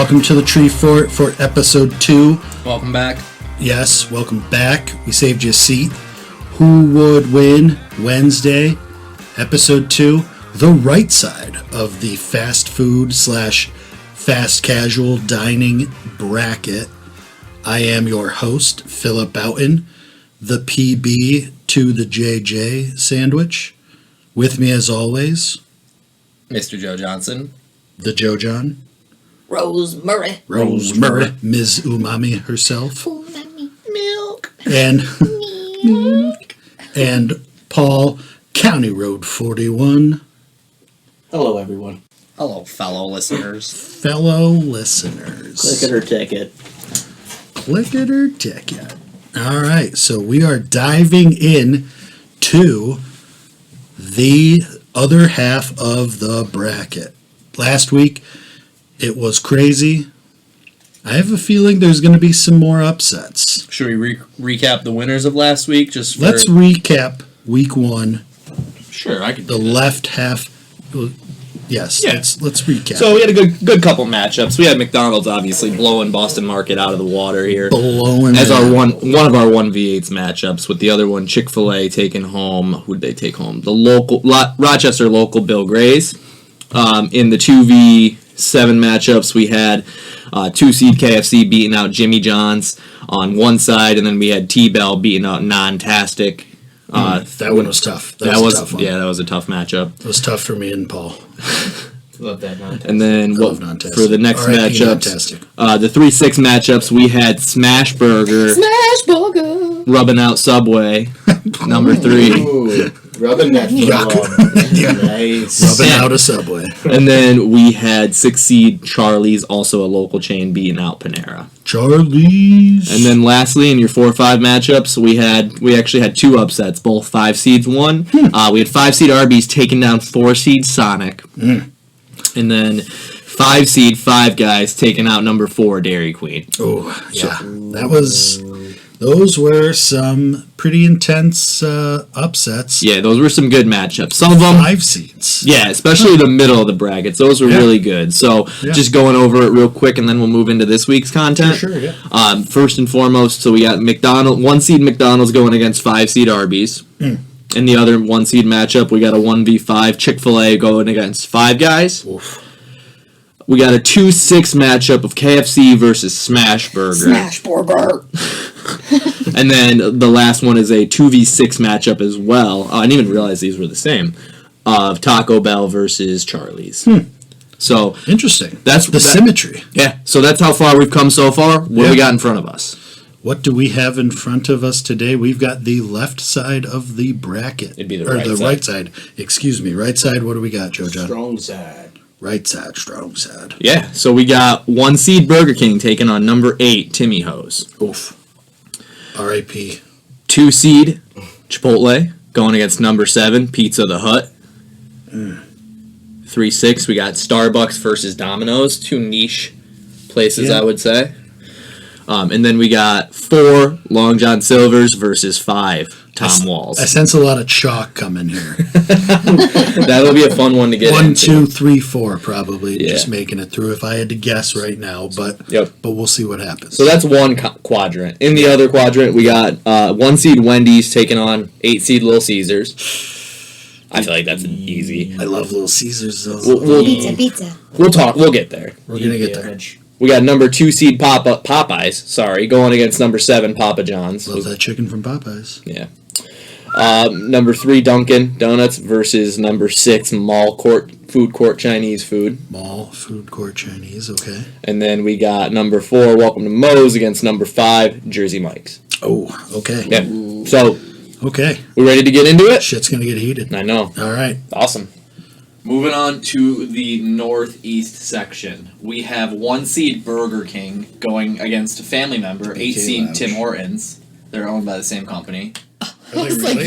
welcome to the Tree Fort for episode 2. Welcome back. Yes, welcome back. We saved you a seat. Who would win Wednesday, episode 2? The right side of the fast food / fast casual dining bracket. I am your host, Philip Boughton, the PB to the JJ sandwich. With me as always, Mr. Joe Johnson. the Joe John. Rose Murray, Ms. Umami herself. Umami milk, And milk. and Paul, County Road 41. Hello, everyone. Hello, fellow listeners. Fellow listeners. Click it or ticket. Click it or ticket. All right, so we are diving in to the other half of the bracket. Last week, it was crazy. I have a feeling there's going to be some more upsets. Should we recap the winners of last week? Let's recap week 1. Sure, I could. The left half. Yes, Yeah. let's recap. So we had a good couple matchups. We had McDonald's obviously blowing Boston Market out of the water here blowing as it. our one of our 1v8s matchups. With the other one, Chick-fil-A taking home. Who'd they take home? The local Rochester local Bill Grays. In the 2v7 matchups, we had 2-seed KFC beating out Jimmy John's on one side, and then we had T-Bell beating out Non-Tastic. That one was tough. That was a tough one. Yeah, that was a tough matchup. It was tough for me and Paul. Love that non-tastic. And then for the next R.I.P. matchups, the 3-6 matchups, we had Smash Burger Smash Burger. rubbing out Subway, number 3. Ooh, rubbing that Yeah. Nice. Rubbing out a Subway. And then we had 6-seed Charlie's, also a local chain, beating out Panera. Charlie's. And then lastly, in your 4-5 matchups, we actually had 2 upsets. Both 5 seeds won. We had 5-seed Arby's taking down 4-seed Sonic. And then 5-seed Five Guys taking out number 4 Dairy Queen. Oh, yeah. Those were some pretty intense upsets. Yeah, those were some good matchups. Some of them 5 seeds. Yeah, especially the middle of the brackets. Those were really good. So just going over it real quick, and then we'll move into this week's content. For sure, yeah. First and foremost, so we got 1-seed McDonald's going against 5-seed Arby's. In the other 1-seed matchup, we got a 1v5 Chick-fil-A going against Five Guys. Oof. We got a 2-6 matchup of KFC versus Smash Burger. Smash Burger. And then the last one is a 2v6 matchup as well. I didn't even realize these were the same. Of Taco Bell versus Charlie's. So Interesting. That's the symmetry. Yeah, so that's how far we've come so far. What do we got in front of us? What do we have in front of us today? We've got the left side of the bracket. It'd be the right side. Excuse me. Right side, what do we got, Joe John? Strong side. Right side, strong side. Yeah, so we got 1-seed Burger King taking on number 8 Timmy Hose. Oof. R.I.P. 2-seed Chipotle going against number 7 Pizza the Hut. 3-6 we got Starbucks versus Domino's. 2 niche places, I would say. And then we got 4 Long John Silver's versus 5 Tom Walls. I sense a lot of chalk coming here. That'll be a fun one to get 1, into. 2, 3, 4 probably. Yeah. Just making it through if I had to guess right now, but we'll see what happens. So that's one quadrant. In the other quadrant, we got 1-seed Wendy's taking on 8-seed Little Caesars. I feel like that's easy. I love Little Caesars though. Pizza. We'll get there. We're gonna get there. We got number 2-seed Popeyes, going against number 7 Papa John's. Love that chicken from Popeyes. Yeah. Number 3 Dunkin' Donuts versus number 6 Food Court Chinese Food. Mall Food Court Chinese, okay. And then we got number 4 Welcome to Moe's against number 5 Jersey Mike's. Oh, okay. Yeah. So, okay. we ready to get into it? Shit's gonna get heated. I know. All right. Awesome. Moving on to the northeast section, we have 1-seed Burger King going against a family member, 8-seed Tim Hortons. They're owned by the same company. I was like,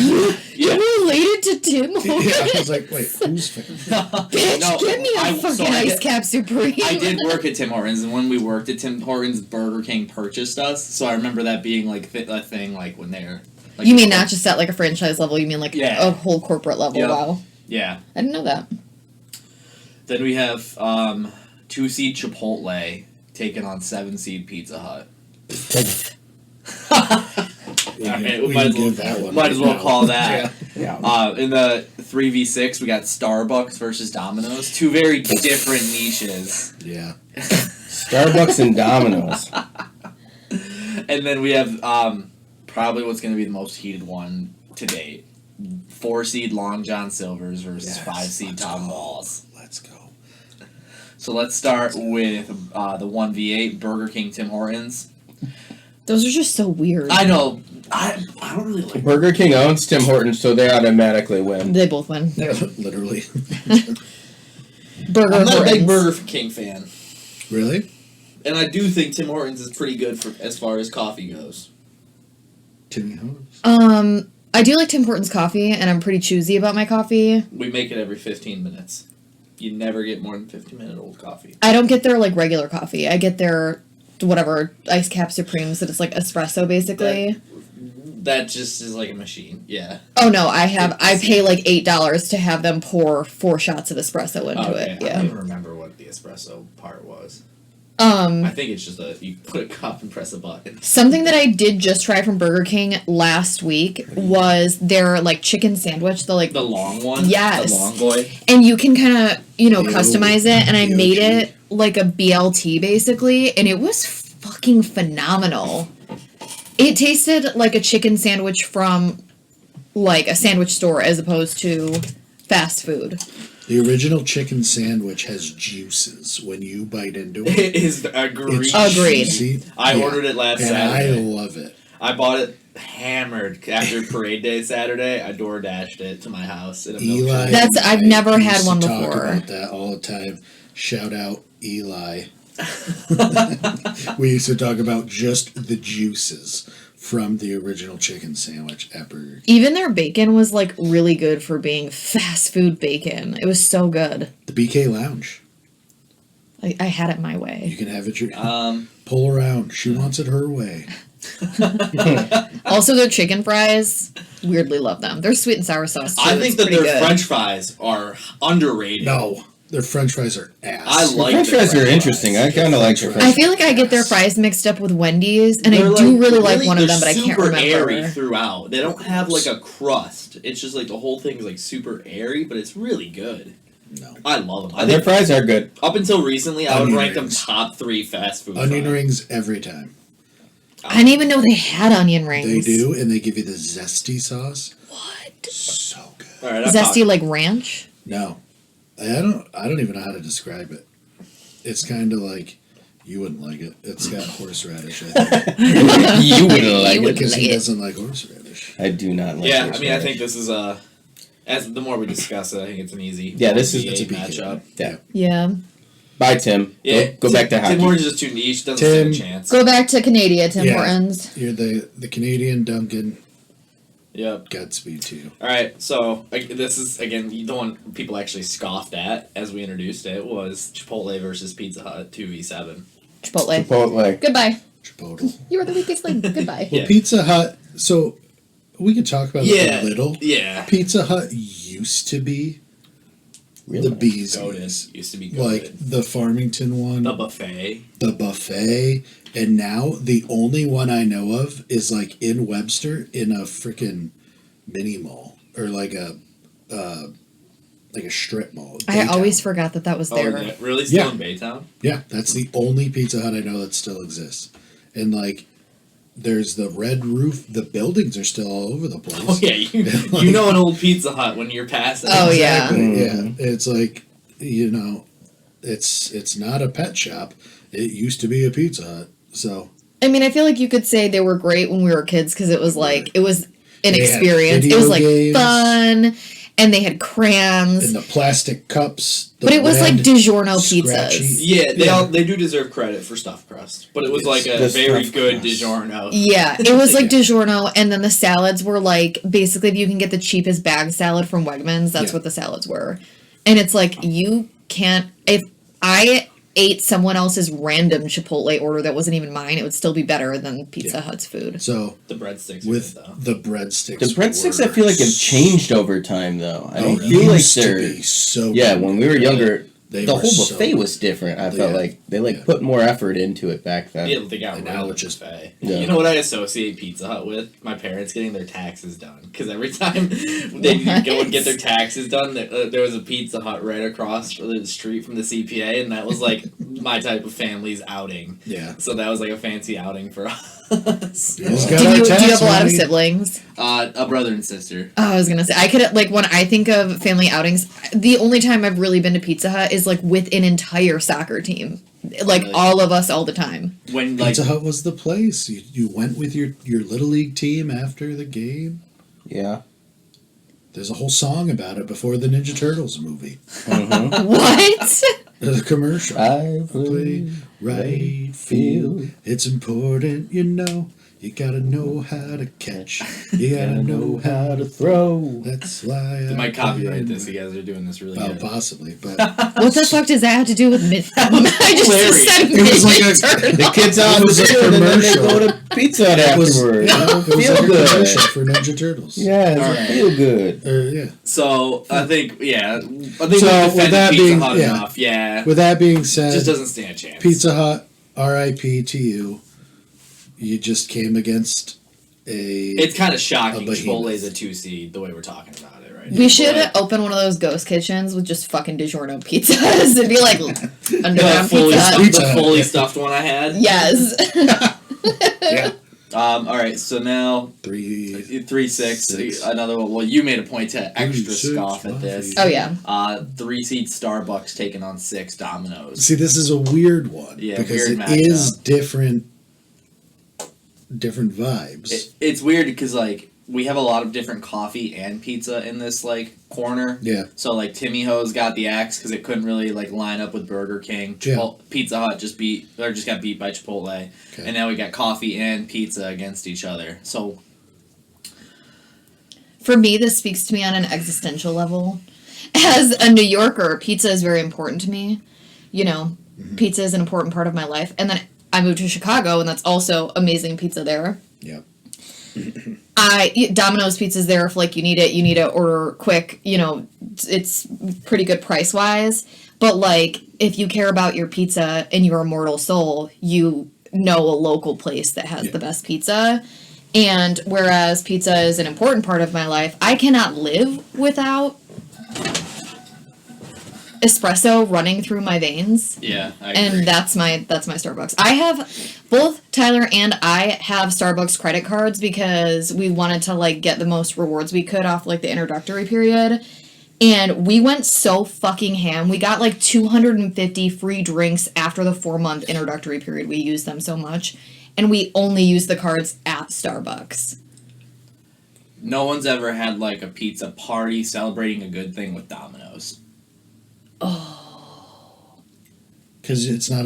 you're related to Tim Hortons? Yeah, I was like, wait, who's family? Bitch, give me a fucking ice cap supreme. I did work at Tim Hortons, and when we worked at Tim Hortons, Burger King purchased us. So I remember that being like a thing, like when they're. Like, you mean not just at like a franchise level? You mean like Yeah. a whole corporate level? Yep. Wow. Yeah. I didn't know that. Then we have 2-seed Chipotle taking on 7 seed Pizza Hut. We Alright, can- we we might can as well- give that one Might as right well now. call that. Yeah. In the 3v6, we got Starbucks versus Domino's. 2 very different niches. Yeah. Starbucks and Domino's. And then we have probably what's going to be the most heated one to date. 4 seed Long John Silver's versus Yes, 5 seed let's Tom go. Walls. Let's go. So let's start with the 1v8 Burger King Tim Hortons. Those are just so weird. I know. I don't really like Burger King owns Tim Hortons, so they automatically win. They both win. Literally. Burger I'm not a big Hortons. Burger King fan. Really? And I do think Tim Hortons is pretty good for as far as coffee goes. Timmy Hortons. I do like Tim Hortons coffee, and I'm pretty choosy about my coffee. We make it every 15 minutes. You never get more than 15-minute old coffee. I don't get their like regular coffee. I get their whatever ice cap supremes that it's like espresso basically. That just is like a machine. Yeah. Oh no, I pay like $8 to have them pour 4 shots of espresso into Okay. it. I don't Yeah. even remember what the espresso part was. Um, I think it's just you put a cup and press a button. something that I did just try from Burger King last week was their like chicken sandwich. The like, The long one? Yes. The long boy? and you can kind of Ew. customize it. And I Ew, made gee. it like a BLT basically, and it was fucking phenomenal. It tasted like a chicken sandwich from like a sandwich store as opposed to fast food. The original chicken sandwich has juices when you bite into it. It is agreed. It's Agreed. juicy. I Yeah. ordered it last And I Saturday. love it. I bought it hammered after parade day Saturday. I door dashed it to my house in a Eli. milkshake. That's- and I've I never used had to one talk before. about that all the time. Shout out Eli. We used to talk about just the juices from the original chicken sandwich at Burger King. Even their bacon was like really good for being fast food bacon. It was so good. The BK Lounge. I had it my You way. can have it your Um, pull around. She wants it her way. Also, their chicken fries, weirdly love them. Their sweet and sour sauce too. I think it's that pretty their good. French fries are underrated. No, their French fries are ass. I like French their fries are fries. interesting. I kind of like their I French feel like I get their fries mixed up with Wendy's, and They're I do really like one of they're them, but I can't super airy remember. throughout. They don't have like a crust. It's just like the whole thing is like super airy, but it's really good. No. I love them. I Their think fries are good. up until recently, I would Onion rank them rings. top 3 fast food. Onion fries. rings every time. I didn't even know they had onion rings. They do, and they give you the zesty sauce. What? So good. All right, I've Zesty like ranch? No, I don't even know how to describe it. It's kind of like you wouldn't like it. It's got horseradish. I think You wouldn't like You it. would- because he like it. doesn't like horseradish. I do not like Yeah, I horseradish. mean, I think this is as the more we discuss it, I think it's an easy. Yeah, this is- 1v8 It's a BK. matchup. Yeah. Yeah. Bye, Tim. Yeah, Go back to Tim hockey. Hortons is too niche. Doesn't Tim- stand a chance. Go back to Canada, Tim Yeah. Hortons. You're the Canadian Duncan. Yep. Godspeed to you. All right, so this is again the one people actually scoffed at as we introduced it was Chipotle versus Pizza Hut 2v7. Chipotle. Chipotle. Goodbye. Chipotle. You were the weakest link. Goodbye. Yeah. Pizza Hut. So we could talk about it a little. Yeah. Pizza Hut used to be the bee's Goated. knees. Used to be Like goated. the Farmington one, The buffet. the buffet, and now the only one I know of is like in Webster in a freaking mini mall or like a strip mall. I Baytown. always forgot that was Oh, there. yeah. Really? Still Yeah. in Baytown? Yeah, that's the only Pizza Hut I know that still exists. And like there's the red roof, the buildings are still all over the place. Oh yeah, you know an old Pizza Hut when you're passing. Oh, yeah. Exactly, yeah. Mhm. It's like, you know, it's not a pet shop. It used to be a Pizza Hut. So I mean, I feel like you could say they were great when we were kids because it was like, it was an They had experience. It video was like games. fun, and they had crayons. in the plastic cups. The But it was like red, DiGiorno scratchy- pizzas. Yeah, Yeah. they do deserve credit for stuffed crust, but it was Yes. like a The very stuffed good crust. DiGiorno. Yeah, it was like Yeah. DiGiorno, and then the salads were like basically if you can get the cheapest bag salad from Wegmans, that's Yeah. what the salads were. And it's like you can't. If I ate someone else's random Chipotle order that wasn't even mine, it would still be better than Pizza Yeah. Hut's food. So The breadsticks were with good, though. the breadsticks. The breadsticks, I were feel like have changed over time, though. I don't They feel like used to they're. be so Yeah, good. when we were younger, They The were whole so buffet good. was different. I felt Yeah. like they Yeah. put more effort into it back then. Yeah, they got And rid now of it's the just- buffet. Yeah. You know what I associate Pizza Hut with? My parents getting their taxes done. Because every time they go and get their taxes done, there was a Pizza Hut right across the street from the CPA, and that was like my type of family's outing. Yeah. So that was like a fancy outing for us. He's Do got you, our do you tax have a lot of money. siblings? A brother and sister. Oh, I was gonna say I could like when I think of family outings, the only time I've really been to Pizza Hut is like with an entire soccer team, like Really? all of us all the time. When like Pizza Hut was the place. You went with your little league team after the game. Yeah. There's a whole song about it before the Ninja Turtles movie. Mm-hmm. What? There's a commercial. I Play right field. It's important, you know. You gotta know how to catch. You gotta know how to throw. That's why they I might copyright play this. You guys are doing this really Well, good. possibly, but What the fuck does that have to do with mid? I just Hilarious. said It was like Ninja a- Turtle. The kids out It on the was a field and then they commercial. go to Pizza Hut it was, afterwards. it was Feel like a good. commercial for Ninja Turtles. Yeah, it's Alright. feel good. Yeah. So I think we So, defended with that Pizza being- Hut yeah. enough. Yeah, With that being it said, just doesn't stand a chance. Pizza Hut, R.I.P. to you. You just came against a. It's kind of shocking. A behemoth. Chipotle's a 2 seed the way we're talking about it right now. We should But, open one of those ghost kitchens with just fucking DiGiorno pizzas. It'd be like the underground fully, pizza. stuffed, Pizza the Hut, fully yeah. stuffed one I had. Yes. Yeah. All right. So now 3. 3-6. Six. Another one. Well, you made a point to extra 3-6, scoff at this. Oh yeah. 3 seed Starbucks taking on 6 Domino's. See, this is a weird one Yeah, because weird it is matchup. different vibes. It's weird because like we have a lot of different coffee and pizza in this like corner. Yeah. So like Timmy Ho's got the axe because it couldn't really like line up with Burger King. Yeah. Pizza Hut just got beat by Chipotle, Okay. and now we got coffee and pizza against each other. So For me, this speaks to me on an existential level. As a New Yorker, pizza is very important to me. You know, pizza is an important part of my life. And then I moved to Chicago, and that's also amazing pizza there. Yeah. Domino's pizza's there if like you need it. You need to order quick. You know, it's pretty good price wise. But like, if you care about your pizza and your immortal soul, you know a local place that has Yeah. the best pizza. And whereas pizza is an important part of my life, I cannot live without espresso running through my veins. yeah, I agree. And that's my Starbucks. I have both Tyler and I have Starbucks credit cards because we wanted to like get the most rewards we could off like the introductory period. And we went so fucking ham. We got like 250 free drinks after the 4-month introductory period. We used them so much. And we only used the cards at Starbucks. No one's ever had like a pizza party celebrating a good thing with Domino's. Because it's not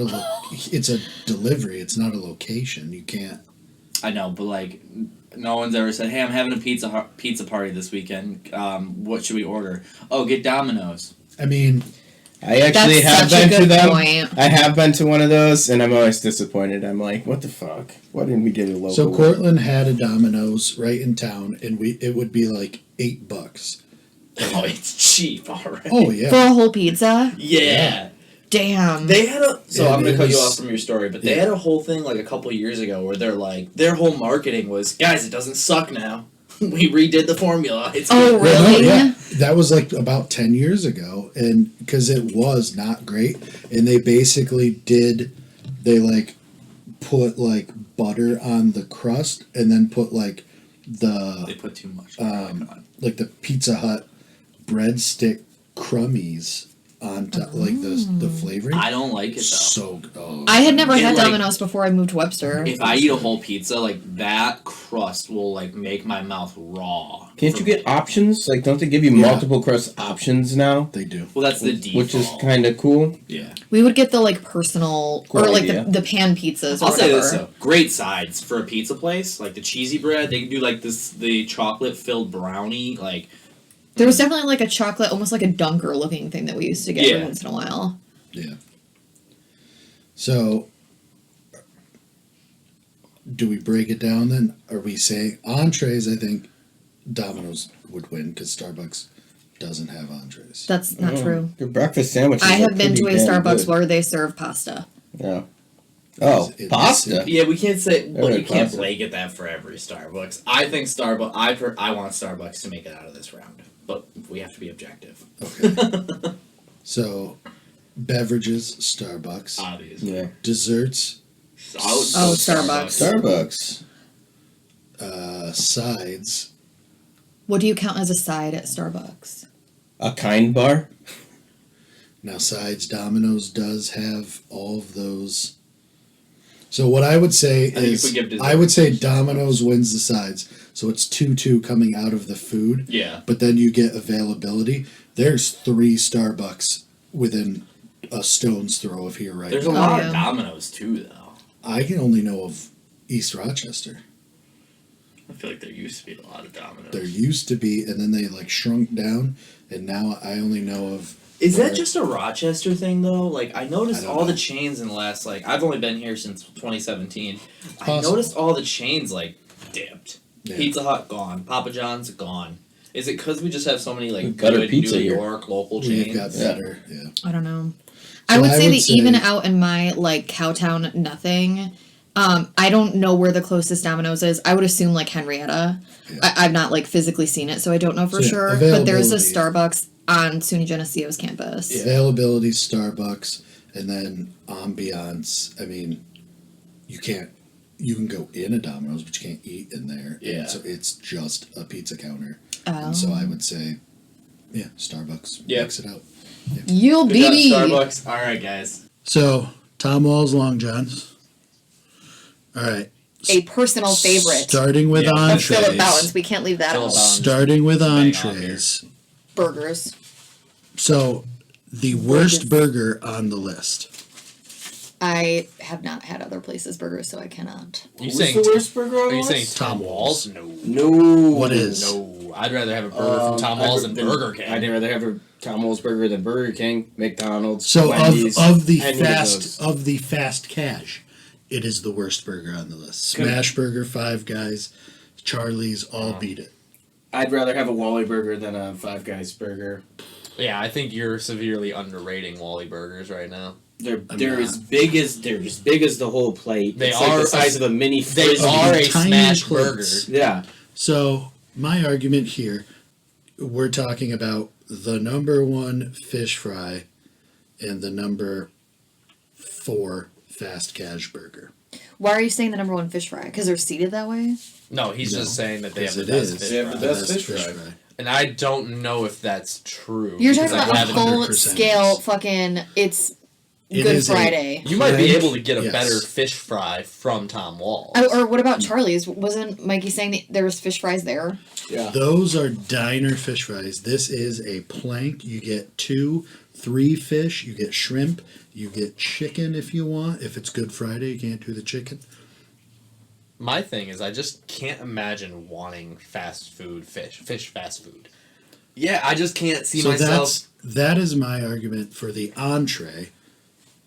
it's a delivery. It's not a location. You can't. I know, but like, no one's ever said, "Hey, I'm having a pizza party this weekend. What should we order?" Oh, get Domino's. I mean, I actually That's have such a been to good them. point. I have been to one of those, and I'm always disappointed. I'm like, what the fuck? Why didn't we get a local? so one? Cortland had a Domino's right in town, and it would be like $8. Oh, it's cheap already. Oh For yeah. a whole pizza? Yeah. Damn. They had a so Yeah, I'm gonna it cut you was- off from your story, but they yeah. had a whole thing like a couple years ago where they're like their whole marketing was, guys, it doesn't suck now. We redid the formula. It's Oh, good." Well, no, really? yeah, that was like about 10 years ago, and because it was not great, and they basically they like put like butter on the crust, and then put like They the put too much. like the Pizza Hut breadstick crummies on top, like the flavoring. I don't like it though. So oh, I had never And, had like, Domino's before I moved to Webster. If I eat a whole pizza, like that crust will like make my mouth raw. Can't you get options? Like, don't they give you Yeah. multiple crust options now? they do. Well, that's the default. Which is kind of cool. Yeah. We would get the like personal Cool or like idea. the pan pizzas or I'll say whatever. this though, great sides for a pizza place, like the cheesy bread. They can do like the chocolate filled brownie, like There was definitely like a chocolate, almost like a dunker looking thing that we used to get every Yeah. once in a while. Yeah. So, do we break it down then? Are we saying entrees? I think Domino's would win because Starbucks doesn't have entrees. That's not true. Your breakfast sandwiches. I are have been to a pretty damn Starbucks good. where they serve pasta. Yeah. Oh, In the pasta. city. Yeah, we can't say. Well, Okay, you can't pasta. blanket that for every Starbucks. I think Starbucks. I want Starbucks to make it out of this round, but we have to be objective. Okay. So, beverages, Starbucks. Obviously. Yeah. Desserts, Oh, Starbucks. sides. What do you count as a side at Starbucks? A kind bar. Now, sides, Domino's does have all of those. So what I would say think if is, we give dessert- I would say Domino's wins the sides. So it's 2-2 coming out of the food. Yeah. But then you get availability. There's 3 Starbucks within a stone's throw of here right There's a now. lot yeah. of Domino's too, though. I can only know of East Rochester. I feel like there used to be a lot of Domino's. There used to be, and then they like shrunk down, and now I only know of. Is where- that just a Rochester thing though? Like I noticed I don't all the know. chains in the last I've only been here since 2017. I Possible. noticed all the chains dipped. Yeah. Pizza Hut gone. Papa John's gone. Is it because we just have so many Better good pizza New here. York local We've chains? got better, yeah. I don't know. So I would say say- even out in my Cowtown nothing. I don't know where the closest Domino's is. I would assume Henrietta. Yeah. I've not seen it, so I don't know for So, yeah, sure. But there's a availability. Starbucks on SUNY Geneseo's campus. Availability, Starbucks, and then ambiance. I mean, you can go in a Domino's, but you can't eat in there. Yeah. And so it's just a pizza counter. Oh. And so I would say, yeah, Starbucks Yep. mix it out. You'll Good job, be Starbucks. All right, guys. So, Tom Wall's Long Johns. All right. a personal favorite Starting with Yeah. of Philip entrees. Bowens. We can't leave that Philip out. Bowens. Starting with Bang on entrees. Burgers. So, the worst burger on the list. I have not had other places burgers, so I cannot. You Who's saying the worst burger on Are the you saying list? Tom Walls? No. No. What is? No, I'd rather have a burger from Tom Walls than Burger King. I'd rather have a Tom Walls burger than Burger King, McDonald's, So Wendy's, of the any fast those. of the fast cash, it is the worst burger on the list. Smash Burger, Five Guys, Charlie's all beat it. I'd rather have a Wally burger than a Five Guys burger. Yeah, I think you're severely underrating Wally Burgers right now. They're not. as big as the whole plate. They It's are like the size a- of a mini They frisbee. are a tiny smash plates. burger. Yeah. So my argument here, we're talking about the number 1 fish fry and the number 4 fast cash burger. Why are you saying the number 1 fish fry? Because they're seated that way? No, he's No, just saying that they have Because the it best is. fish They have fry. the best fish fry. And I don't know if that's true. You're because talking I about a haven't- full 100% scale is. fucking. It's It Good is a- Friday. You might be Frank, able to get a yes. better fish fry from Tom Walls. Or what about Charlie's? Wasn't Mikey saying that there was fish fries there? Yeah. Those are diner fish fries. This is a plank. You get 2, 3 fish. You get shrimp. You get chicken if you want. If it's Good Friday, you can't do the chicken. My thing is, I just can't imagine wanting fast food fish fast food. Yeah, I just can't see So myself. that is my argument for the entree.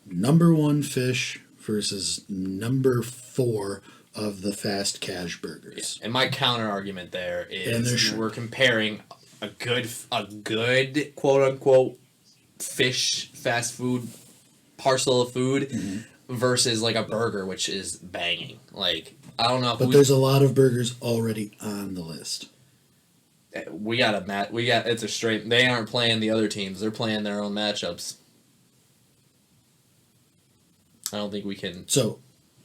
Number 1 fish versus number 4 of the fast cash burgers. And my counter argument there And they're is shrimp. we're comparing a good quote unquote fish fast food parcel of food Mm-hmm. versus a burger, which is banging. I don't know if But there's a lot of burgers already on the list. we got it's a straight. They aren't playing the other teams; they're playing their own matchups. I don't think we can. So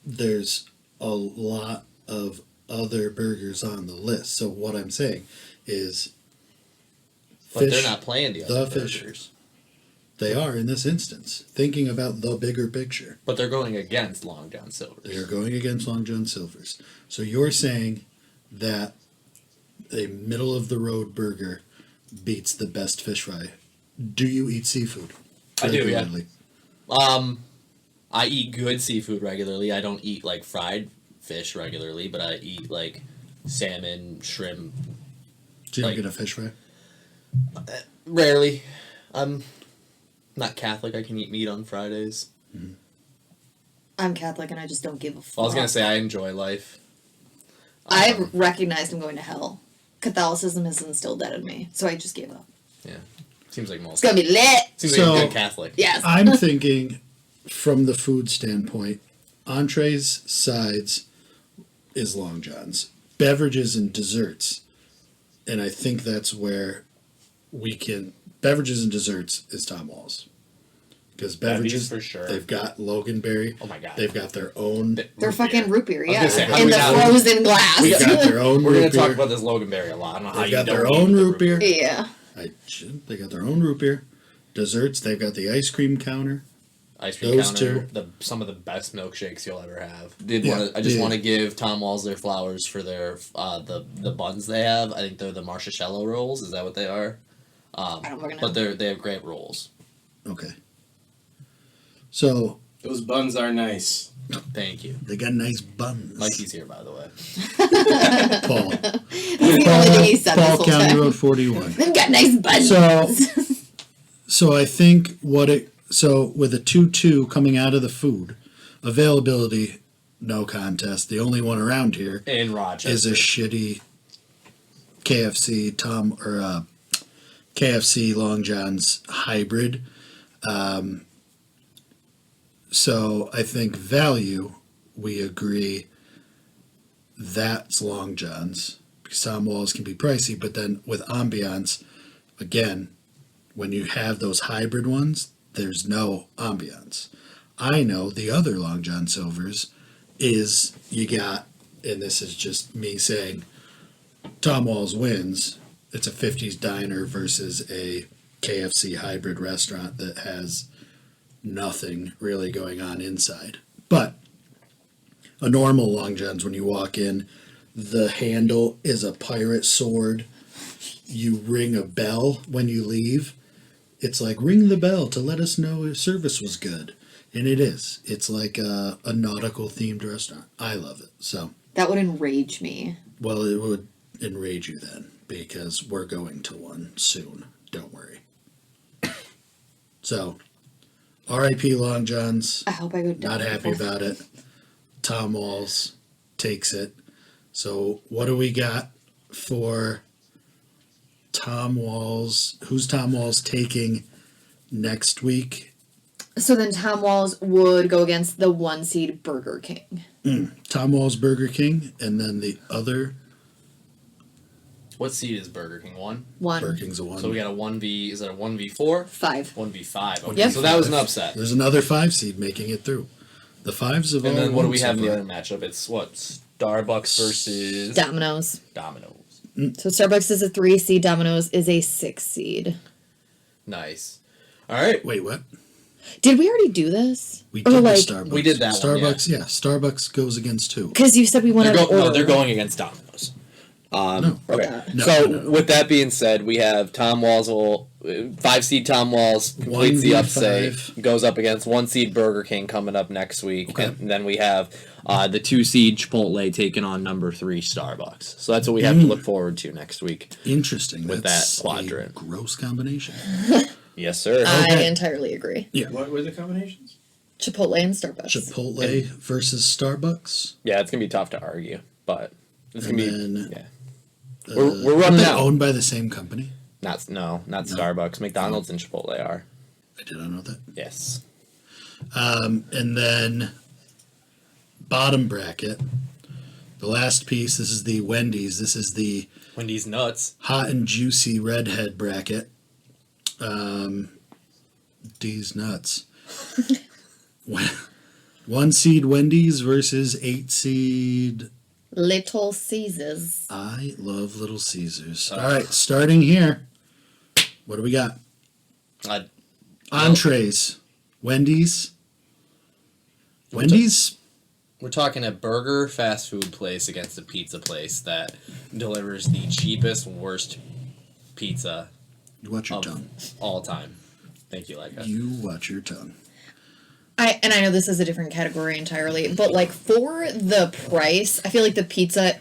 there's a lot of other burgers on the list. So what I'm saying is But they're not playing the other the fish. burgers. They are in this instance, thinking about the bigger picture. But they're going against Long John Silver's. They're going against Long John Silver's. So you're saying that a middle of the road burger beats the best fish fry. Do you eat seafood? I do, yeah. regularly? I eat good seafood regularly. I don't eat fried fish regularly, but I eat salmon, shrimp. Do you Like- get a fish fry? Rarely. I'm not Catholic. I can eat meat on Fridays. I'm Catholic and I just don't give a fuck. I was gonna say I enjoy life. I've recognized I'm going to hell. Catholicism has instilled that in me, so I just gave up. Seems like most. It's gonna be lit. Seems So- like a good Catholic. Yes. I'm thinking from the food standpoint, entrees, sides is Long John's. Beverages and desserts. And I think that's where we can... Beverages and desserts is Tom Wall's. Because beverages, for sure. they've got Loganberry. Oh my god. They've got their own... They're fucking root beer, was yeah. gonna say, how In do the we not- frozen glass. They've got their own We're gonna root beer. talk about this Loganberry a lot. I don't know how They've you got don't their eat own the root beer. Yeah. They got their own root beer. Desserts, they've got the ice cream counter. Ice cream Those counter, two. some of the best milkshakes you'll ever have. I just want to give Tom Walls their flowers for their the buns they have. I think they're the Marshmallow rolls. Is that what they are? I don't fucking know. But they have great rolls. Okay. So, Those buns are nice. Thank you. they got nice buns. Mikey's here, by the way. Paul. That's the only thing he said this Paul whole County time. Road 41. They've got nice buns. So I think with a 2-2 coming out of the food, availability, no contest. The only one around here In Rochester. is a shitty KFC KFC Long John's hybrid. So I think value, we agree that's Long John's. Because Tom Walls can be pricey, but then with ambiance, again, when you have those hybrid ones, there's no ambiance. I know the other Long John Silvers is you got, and this is just me saying, Tom Walls wins. It's a 50s diner versus a KFC hybrid restaurant that has nothing really going on inside. But a normal Long John's, when you walk in, the handle is a pirate sword. You ring a bell when you leave. It's like, ring the bell to let us know if service was good. And it is. It's like a nautical themed restaurant. I love it. So, That would enrage me. well, it would enrage you then because we're going to one soon. Don't worry. So, R.I.P. Long John's. I hope I go down. Not happy about it. Tom Walls takes it. So, what do we got for Tom Walls? Who's Tom Walls taking next week? So then Tom Walls would go against the 1 seed Burger King. Tom Walls Burger King, and then the other What seed is Burger King? 1? Burger 1. King's a one. So we got a 1v. Is that a 1v4? 5. 1v5. Okay, Yep. so that was an upset. There's another 5 seed making it through. The 5s have And all then what do won we so have in the far. other matchup? It's what? Starbucks versus Domino's. Domino's. So Starbucks is a 3 seed, Domino's is a 6 seed. Nice. All right. Wait, what? Did we already do this? We Or did like, the Starbucks. we did that one, Starbucks, yeah. Starbucks goes against who? because you said we wanted to order. they're going against Domino's. No. Okay. No, so no. with that being said, we have Tom Walls 5 seed Tom Walls completes the 1v5. upset, goes up against 1 seed Burger King coming up next week, Okay. and then we have the 2 seed Chipotle taking on number 3 Starbucks. So that's what we have to look forward to next week. Interesting. With That's that quadrant. a gross combination. Yes, sir. I Okay. entirely agree. What were the combinations? Chipotle and Starbucks. Chipotle versus Starbucks. Yeah, it's gonna be tough to argue, but it's And gonna then, be yeah. uh, We're running aren't they out. owned by the same company? Not Starbucks. McDonald's and Chipotle are. I did not know that. Yes. And then bottom bracket, the last piece. This is the Wendy's. This is the Wendy's nuts. hot and juicy redhead bracket. D's nuts. 1 seed Wendy's versus 8 seed. Little Caesars. I love Little Caesars. All right, starting here. What do we got? Entrees. Wendy's. Wendy's. We're talking a burger fast food place against a pizza place that delivers the cheapest, worst pizza Watch your of tongue. all time. Thank you, Leica. You watch your tongue. I know this is a different category entirely, but like for the price, I feel like the pizza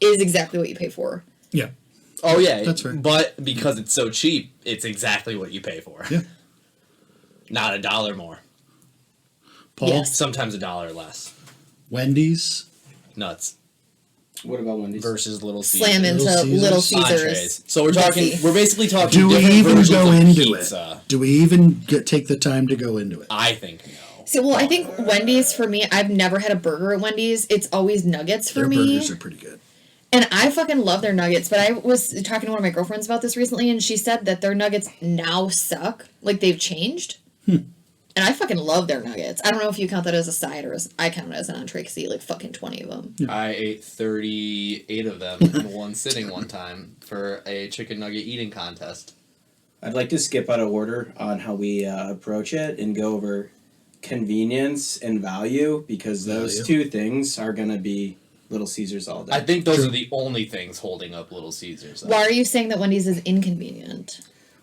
is exactly what you pay for. Yeah. Oh yeah, That's right. But because it's so cheap, it's exactly what you pay for. Yeah. Not $1 more. Paul. Yes. Sometimes $1 less. Wendy's. Nuts. What about Wendy's? versus Little Caesars. Slam into Little Caesars. Entrees. So we're talking. Pussy. We're basically talking. Do we different even versions go of into pizza. it? Do we even take the time to go into it? I think no. See, well, I think Wendy's for me, I've never had a burger at Wendy's. It's always nuggets for Their me. burgers are pretty good. And I fucking love their nuggets, but I was talking to one of my girlfriends about this recently, and she said that their nuggets now suck. Like, they've changed. And I fucking love their nuggets. I don't know if you count that as a side or as, I count it as an entree because I eat like fucking 20 of them. I ate 38 of them in one sitting one time for a chicken nugget eating contest. I'd like to skip out of order on how we approach it and go over convenience and value, because those two things are going to be Little Caesars all day. I think those are the only things holding up Little Caesars. Why are you saying that Wendy's is inconvenient?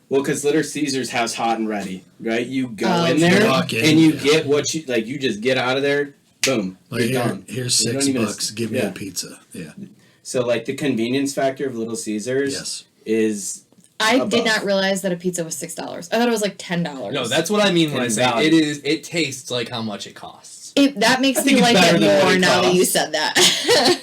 Well, because Little Caesars has hot and ready, right? You go Oh, in there walk in, and you yeah. get what you like. You just get out of there, boom, Like, you're done. here's You don't $6. even- Give me yeah. a pizza. Yeah. So, like, the convenience factor of Little Caesars Yes. is I above. did not realize that a pizza was $6. I thought it was like $10. No, that's what I mean when I And say value. it tastes like how much it costs. That makes I think me it's like better it than what more it now that you costs. said that.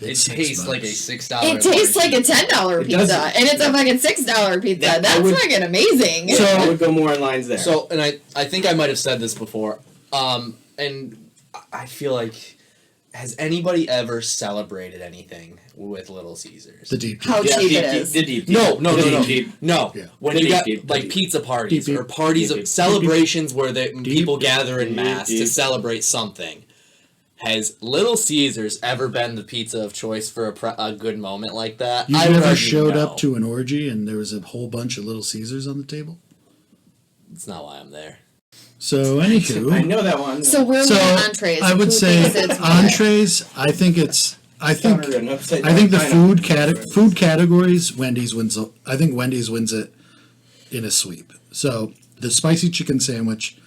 It It's tastes $6. like a $6. It tastes like a $10 It pizza, does. and it's a fucking $6 pizza. That- I That's would- fucking amazing. So I would go more in lines there. So, and I think I might have said this before, and I feel like, has anybody ever celebrated anything with Little Caesars? The deep. How yeah, cheap deep, it deep, is. the deep, No, no, the no, no, deep. no. Yeah. When The you deep, got deep, like deep. pizza parties Deep, or parties deep, of deep. celebrations where Deep, people gather in deep, mass to deep. celebrate something. Has Little Caesars ever been the pizza of choice for a good moment like that? You I would never argue showed no. up to an orgy and there was a whole bunch of Little Caesars on the table? It's not why I'm there. So, anywho. I know that one. So we're So, with entrees. I would Who say thinks it's better? entrees, I think Counter an upside I think the down food categories, Wendy's wins. I think Wendy's wins it in a sweep. So the spicy chicken sandwich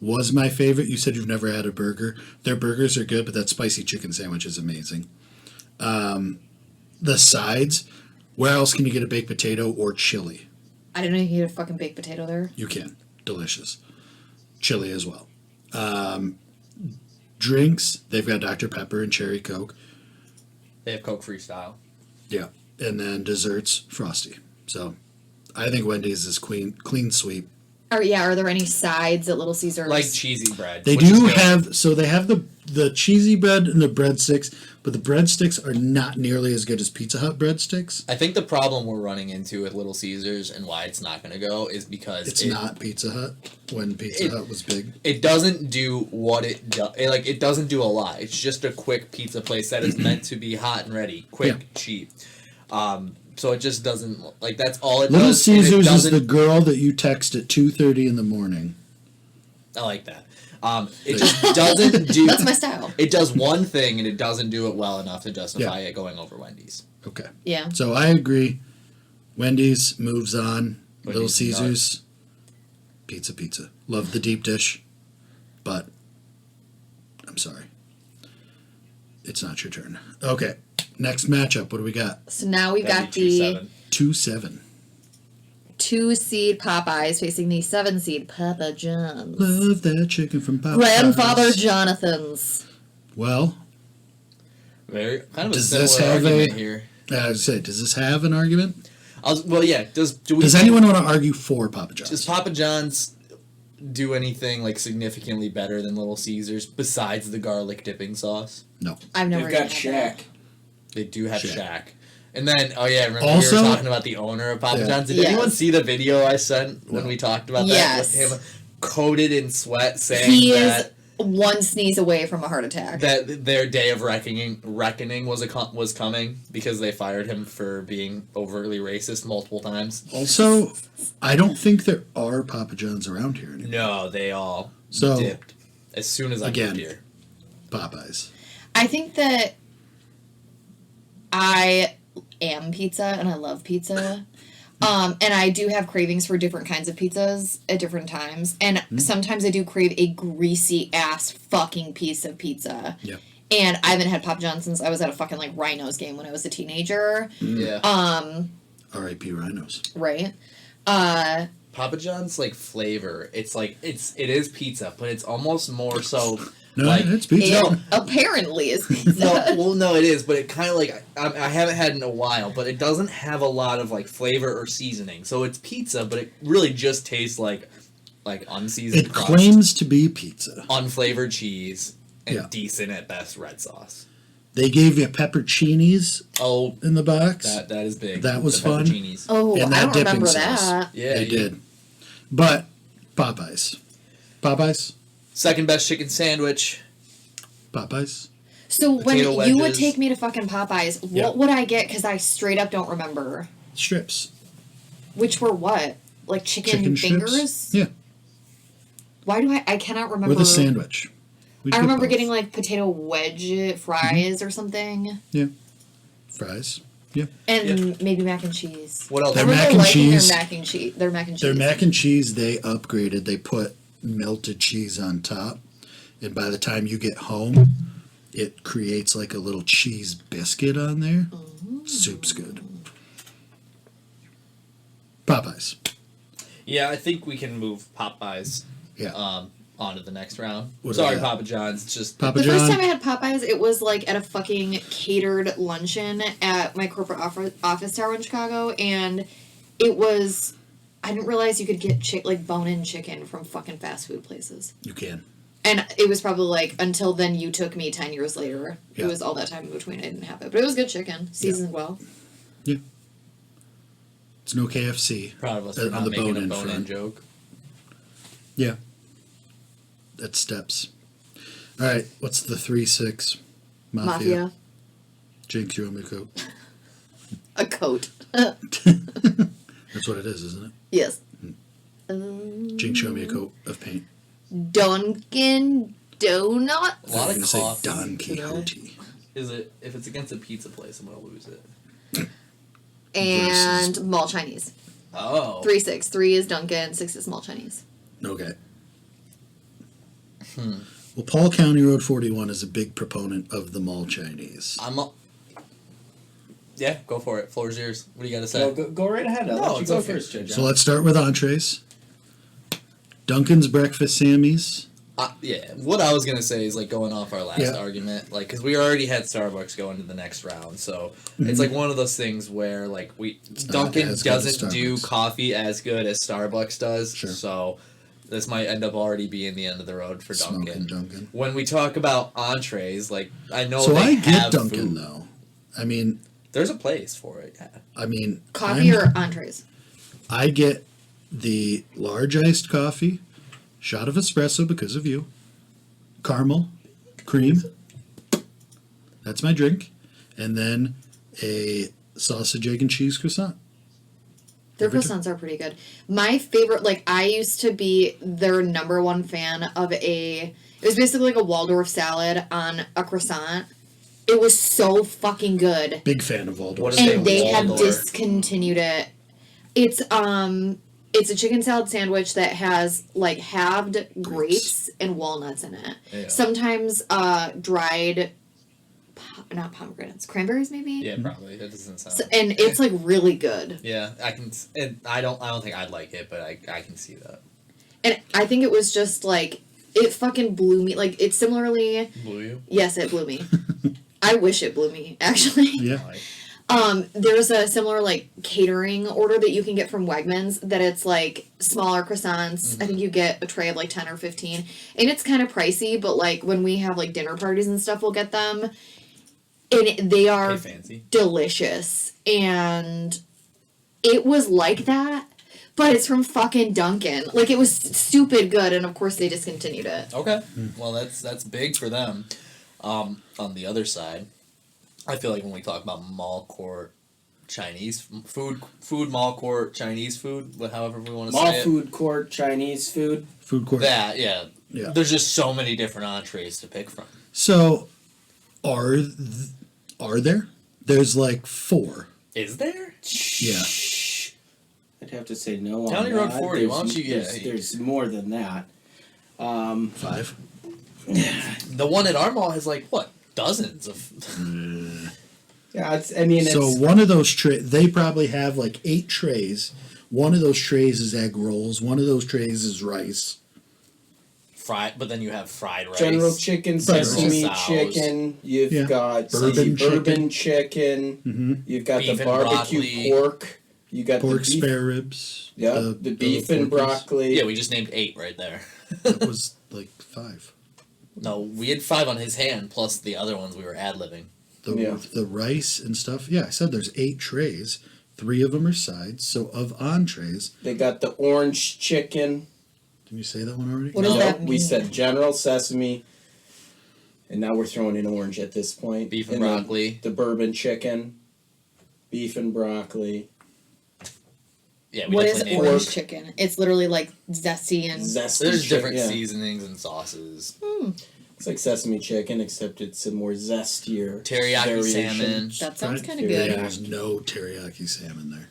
was my favorite. You said you've never had a burger. Their burgers are good, but that spicy chicken sandwich is amazing. The sides, where else can you get a baked potato or chili? I didn't know you could get a fucking baked potato there. You can. Delicious. Chili as well. Drinks, they've got Dr. Pepper and Cherry Coke. They have Coke Freestyle. Yeah, and then desserts, Frosty. So, I think Wendy's is clean sweep. Are there any sides at Little Caesars? Like cheesy bread. They which is do good. have, so they have the cheesy bread and the breadsticks, but the breadsticks are not nearly as good as Pizza Hut breadsticks. I think the problem we're running into with Little Caesars and why it's not going to go is because It's not Pizza Hut when Pizza Hut was big. It doesn't do what it does. It doesn't do a lot. It's just a quick pizza place that is meant to be hot and ready, quick, cheap. So it just doesn't like that's all it Little does. and it Caesars is the doesn't- girl that you text at 2:30 in the morning. I like that. It just doesn't do. That's my style. It does one thing and it doesn't do it well enough to justify it going over Wendy's. Okay. Yeah. So I agree. Wendy's moves on. Little Wendy's Caesars, pizza. Love the deep dish, but I'm sorry. It's not your turn. Okay. Next matchup. What do we got? So now we've That'd got be the 2-7. 2-7. 2-seed Popeyes facing the 7-seed Papa John's. Love that chicken from Popeyes. Grandfather Jonathan's. Well, Very kind of Does a this similar have argument a- here. I would say, does this have an argument? Well, yeah. Does anyone want to argue for Papa John's? Does Papa John's do anything like significantly better than Little Caesars besides the garlic dipping sauce? No. I've never They've even got had that. Shaq. They do have Shaq. Shaq. And then, remember Also- we were talking about the owner of Papa Yeah. John's? Did Yes. anyone see the video I sent when Well, we talked about yes. that? With him coated in sweat saying He that, is one sneeze away from a heart attack. that their day of reckoning was coming because they fired him for being overtly racist multiple times. Also, I don't think there are Papa John's around here anymore. No, they all So- dipped as soon as I Again. moved here. Popeyes. I think that I am pizza and I love pizza. And I do have cravings for different kinds of pizzas at different times. And sometimes I do crave a greasy ass fucking piece of pizza. Yep. And I haven't had Papa John's since I was at a fucking like Rhinos game when I was a teenager. Yeah. R.I.P. Rhinos. Right? Papa John's like flavor, it is pizza, but it's almost more so No, Like, it's pizza. It apparently is pizza. No, it is, but it kind of like I haven't had it in a while, but it doesn't have a lot of like flavor or seasoning. So it's pizza, but it really just tastes like unseasoned It crust, claims to be pizza. unflavored cheese, and Yeah. decent at best red sauce. They gave you pepperoncinis Oh, in the box. that is big. That was The fun. pepperoncinis. Oh, And I that don't dipping remember sauce. that. Yeah, They did. But Popeyes. Popeyes? Second best chicken sandwich. Popeyes? So when Potato you would wedges. take me to fucking Popeyes, what Yeah. would I get? Because I straight up don't remember. Strips. Which were what? Like chicken strips? fingers? Yeah. Why do I cannot remember. With a sandwich. We'd I get remember both. getting like potato wedge fries or something. fries. And maybe mac and cheese. What else? I Their remember mac and liking cheese- their mac and cheese. Their mac and cheese. Their mac and cheese, they upgraded. They put melted cheese on top. And by the time you get home, it creates like a little cheese biscuit on there. Soup's good. Popeyes. Yeah, I think we can move Popeyes. Yeah. On to the next round. What do Sorry, we got? Papa John's. It's just Papa The John. first time I had Popeyes, it was like at a fucking catered luncheon at my corporate office tower in Chicago, and it was. I didn't realize you could get like bone-in chicken from fucking fast food places. You can. And it was probably like until then you took me 10 years later. Yeah. It was all that time in between I didn't have it. But it was good chicken, seasoned well. It's no KFC. proud of us On for not the making a bone-in bone-in front. joke. Yeah. That's steps. All right. What's the 3-6? Mafia. Jinx, you owe me a coat. A coat. That's what it is, isn't it? Yes. Jinx, you owe me a coat of paint. Dunkin' Donuts. A lot I'm of gonna say coffee Don today. Quixote. Is it if it's against a pizza place, I'm gonna lose it. And Versus- Mall Chinese. Oh. 3-6. 3 is Dunkin', 6 is Mall Chinese. Okay. Well, Paul County Road 41 is a big proponent of the mall Chinese. Yeah, go for it. Floor's yours. What do you got to say? No, go right ahead. I'll No, let you it's go okay. first, Judge. So let's start with entrees. Dunkin's Breakfast Sammy's. Yeah, what I was gonna say is like going off our last Yeah. argument, like because we already had Starbucks going to the next round, so it's like one of those things where like not Dunkin' as good as doesn't do Starbucks. coffee as good as Starbucks does, Sure. so this might end up already being the end of the road for Smoking Dunkin'. Dunkin'. When we talk about entrees, like I know So they I get have Dunkin' food. though. I mean, There's a place for it. Yeah. Coffee I'm- or entrees? I get the large iced coffee, shot of espresso because of you, caramel, cream. That's my drink, and then a sausage, egg, and cheese croissant. Their Every time. croissants are pretty good. My favorite, like, I used to be their number one fan of it was basically like a Waldorf salad on a croissant. It was so fucking good. Big fan of Waldorf. What is it? And they have Waldorf. discontinued it. It's a chicken salad sandwich that has like halved grapes and walnuts in it. Yeah. Sometimes dried, not pomegranates, cranberries maybe. Yeah, probably. That doesn't sound. So, and it's like really good. Yeah, I can. And I don't think I'd like it, but I can see that. And I think it was just like it fucking blew me. Like it's similarly. Blew you? Yes, it blew me. I wish it blew me actually. Yeah. There's a similar like catering order that you can get from Wegmans that it's like smaller croissants. I think you get a tray of like 10 or 15. And it's kind of pricey, but like when we have like dinner parties and stuff, we'll get them. And they are Hey, fancy. delicious. And it was like that, but it's from fucking Dunkin'. Like it was stupid good, and of course they discontinued it. Okay. Well, that's big for them. On the other side, I feel like when we talk about mall court Chinese food mall court Chinese food, however we want to Mall say it. food court, Chinese food. Food court. That yeah. Yeah. There's just so many different entrees to pick from. So, are there? There's like 4. Is there? Yeah. I'd have to say no County on Road that. 40, why don't you- yeah. There's more than that. 5. The one at our mall has like what dozens of. Yeah, it's So one of those they probably have like 8 trays. One of those trays is egg rolls. One of those trays is rice. fried, but then you have fried rice. General chicken, Fried sesame rice. chicken. You've Yeah. got Bourbon chicken. Mm-hmm. You've got Beef the and barbecue broccoli. pork. You got Pork the beef. spare ribs. Yeah, the beef and porkies. broccoli. Yeah, we just named 8 right there. That was like 5. No, we had 5 on his hand, plus the other ones we were ad-libbing. The rice and stuff. Yeah, I said there's 8 trays. 3 of them are sides. So of entrees, They got the orange chicken. did you say that one already? What does No, that we mean? said general sesame, and now we're throwing in orange at this point. Beef and then broccoli. The bourbon chicken, beef and broccly, Yeah, we What is definitely named orange pork. chicken? It's literally like zesty and zesty. There's chicken, different yeah. seasonings and sauces. It's like sesame chicken, except it's a more zestier Teriyaki variation. salmon. that sounds Right? kind of good. There's no teriyaki salmon there.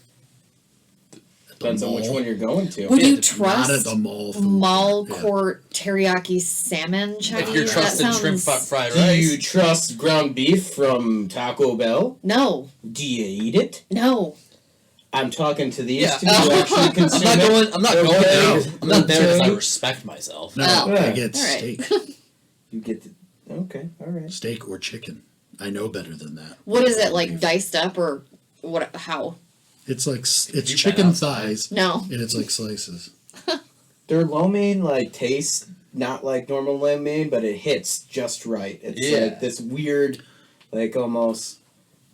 At the Depends on which mall. one you're going to. Would you Not at trust the mall. Food mall court. Yeah. court teriyaki salmon Chinese? If you're That trusting shrimp sounds- fried Do rice, you trust ground beef from Taco Bell? No, Do you eat it? no. I'm talking to these Yeah. two who actually I'm consume not it. going. I'm not going Okay. there. I'm not there because I Okay. respect myself. No, Oh. I get All right. steak. You get the... Okay, all right. Steak or chicken. I know better than that. What is it like? Beef. Diced up or what? How? It's like it's You've been chicken outside. thighs, No. and it's like slices. Their lo mein like tastes not like normal lo mein, but it hits just right. It's Yeah. like this weird, like almost